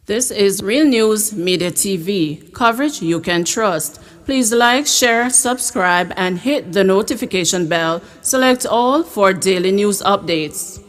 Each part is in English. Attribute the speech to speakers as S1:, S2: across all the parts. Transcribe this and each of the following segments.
S1: This is Real News Media TV, coverage you can trust. Please like, share, subscribe, and hit the notification bell. Select all for daily news updates.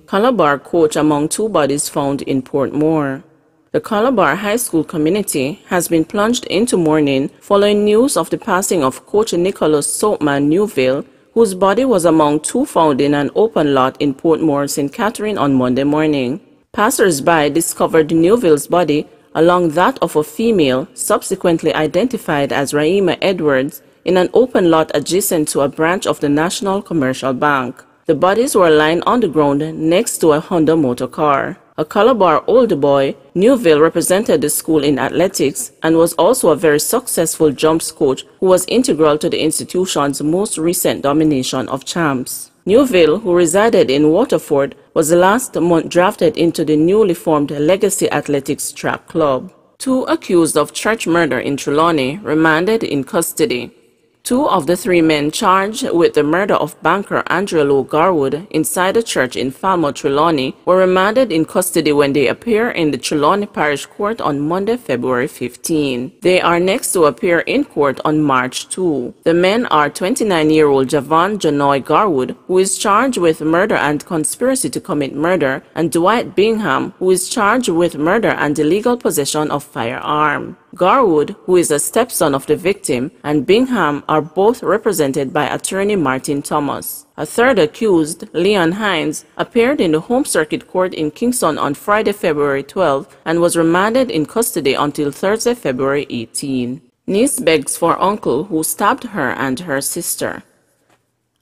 S1: Calabar coach among two bodies found in Portmore. The Calabar High School community has been plunged into mourning following news of the passing of Coach Nicholas Soapman Newville, whose body was among two found in an open lot in Portmore, St. Catherine on Monday morning. Passers-by discovered Newville's body along that of a female, subsequently identified as Raima Edwards, in an open lot adjacent to a branch of the National Commercial Bank. The bodies were lying on the ground next to a Honda motor car. A Calabar older boy, Newville represented the school in athletics and was also a very successful jumps coach who was integral to the institution's most recent domination of champs. Newville, who resided in Waterford, was last month drafted into the newly formed Legacy Athletics Track Club. Two accused of church murder in Trelawney remanded in custody. Two of the three men charged with the murder of banker Angelo Garwood inside a church in Falmouth, Trelawney, were remanded in custody when they appear in the Trelawney Parish Court on Monday, February 15. They are next to appear in court on March 2. The men are 29-year-old Javon Janoy Garwood, who is charged with murder and conspiracy to commit murder, and Dwight Bingham, who is charged with murder and illegal possession of firearm. Garwood, who is a stepson of the victim, and Bingham are both represented by attorney Martin Thomas. A third accused, Leon Hines, appeared in the Home Circuit Court in Kingston on Friday, February 12, and was remanded in custody until Thursday, February 18. Niece begs for uncle who stabbed her and her sister.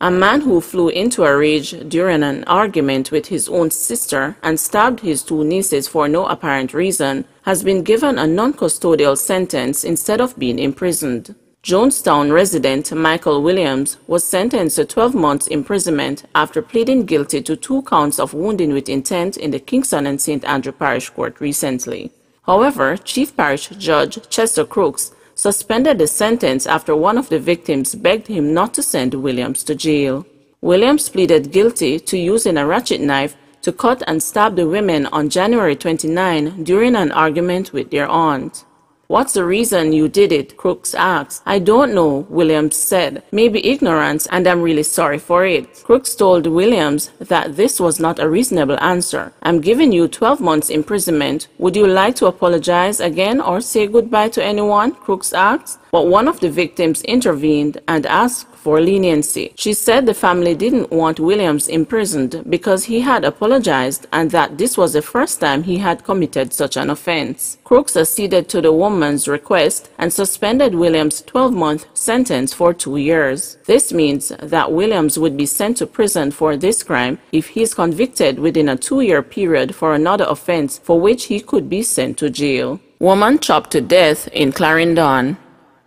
S1: A man who flew into a rage during an argument with his own sister and stabbed his two nieces for no apparent reason has been given a non-custodial sentence instead of being imprisoned. Jonestown resident Michael Williams was sentenced to 12 months imprisonment after pleading guilty to 2 counts of wounding with intent in the Kingston and St. Andrew Parish Court recently. However, Chief Parish Judge Chester Crooks suspended the sentence after one of the victims begged him not to send Williams to jail. Williams pleaded guilty to using a ratchet knife to cut and stab the women on January 29 during an argument with their aunt. "What's the reason you did it?" Crooks asked. "I don't know," Williams said. "Maybe ignorance, and I'm really sorry for it." Crooks told Williams that this was not a reasonable answer. "I'm giving you 12 months imprisonment. Would you like to apologize again or say goodbye to anyone?" Crooks asked. But one of the victims intervened and asked for leniency. She said the family didn't want Williams imprisoned because he had apologized and that this was the first time he had committed such an offense. Crooks acceded to the woman's request and suspended Williams' 12-month sentence for 2 years. This means that Williams would be sent to prison for this crime if he is convicted within a 2-year period for another offense for which he could be sent to jail. Woman chopped to death in Clarendon.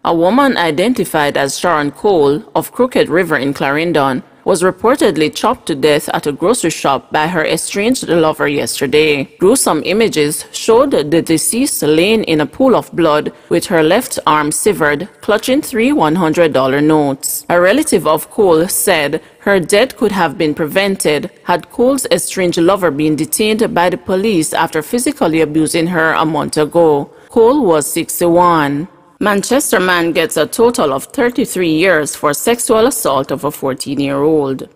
S1: A woman identified as Sharon Cole of Crooked River in Clarendon was reportedly chopped to death at a grocery shop by her estranged lover yesterday. Gruesome images showed the deceased laying in a pool of blood with her left arm severed, clutching 3 $100 notes. A relative of Cole said her death could have been prevented had Cole's estranged lover been detained by the police after physically abusing her a month ago. Cole was 61. Manchester man gets a total of 33 years for sexual assault of a 14-year-old.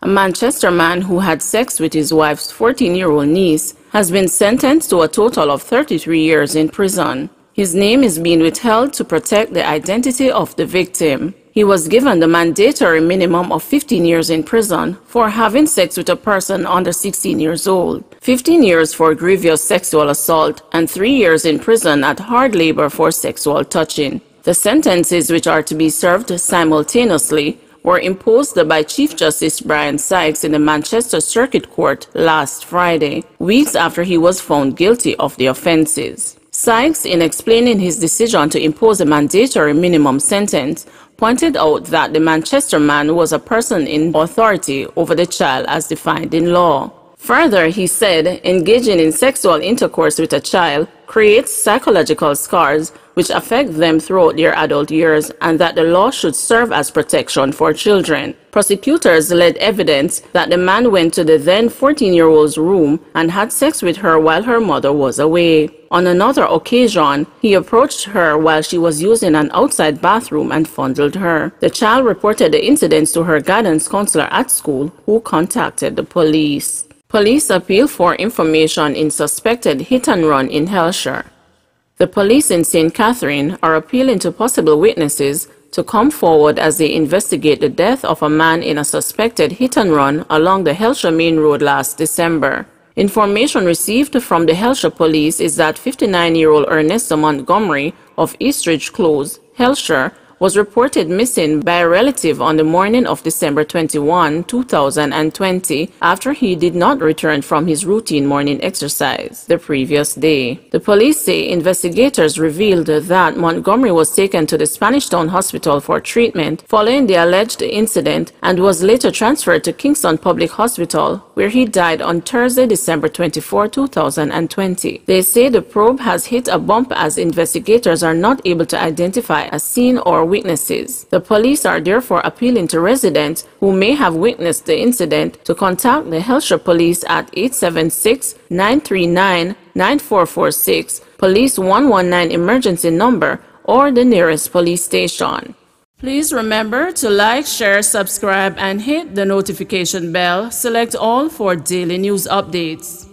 S1: A Manchester man who had sex with his wife's 14-year-old niece has been sentenced to a total of 33 years in prison. His name is being withheld to protect the identity of the victim. He was given the mandatory minimum of 15 years in prison for having sex with a person under 16 years old, 15 years for grievous sexual assault, and 3 years in prison at hard labor for sexual touching. The sentences, which are to be served simultaneously, were imposed by Chief Justice Brian Sykes in the Manchester Circuit Court last Friday, weeks after he was found guilty of the offenses. Sykes, in explaining his decision to impose a mandatory minimum sentence, pointed out that the Manchester man was a person in authority over the child as defined in law. Further, he said engaging in sexual intercourse with a child creates psychological scars which affect them throughout their adult years, and that the law should serve as protection for children. Prosecutors led evidence that the man went to the then 14-year-old's room and had sex with her while her mother was away. On another occasion, he approached her while she was using an outside bathroom and fondled her. The child reported the incidents to her guidance counselor at school, who contacted the police. Police appeal for information in suspected hit-and-run in Hellshire. The police in St. Catherine are appealing to possible witnesses to come forward as they investigate the death of a man in a suspected hit-and-run along the Hellshire Main Road last December. Information received from the Hellshire police is that 59-year-old Ernesto Montgomery of Eastridge Close, Hellshire, was reported missing by a relative on the morning of December 21, 2020, after he did not return from his routine morning exercise the previous day. The police say investigators revealed that Montgomery was taken to the Spanish Town Hospital for treatment following the alleged incident and was later transferred to Kingston Public Hospital, where he died on Thursday, December 24, 2020. They say the probe has hit a bump as investigators are not able to identify a scene or witnesses. The police are therefore appealing to residents who may have witnessed the incident to contact the Hellshire Police at 876-939-9446, Police 119 emergency number, or the nearest police station. Please remember to like, share, subscribe, and hit the notification bell. Select all for daily news updates.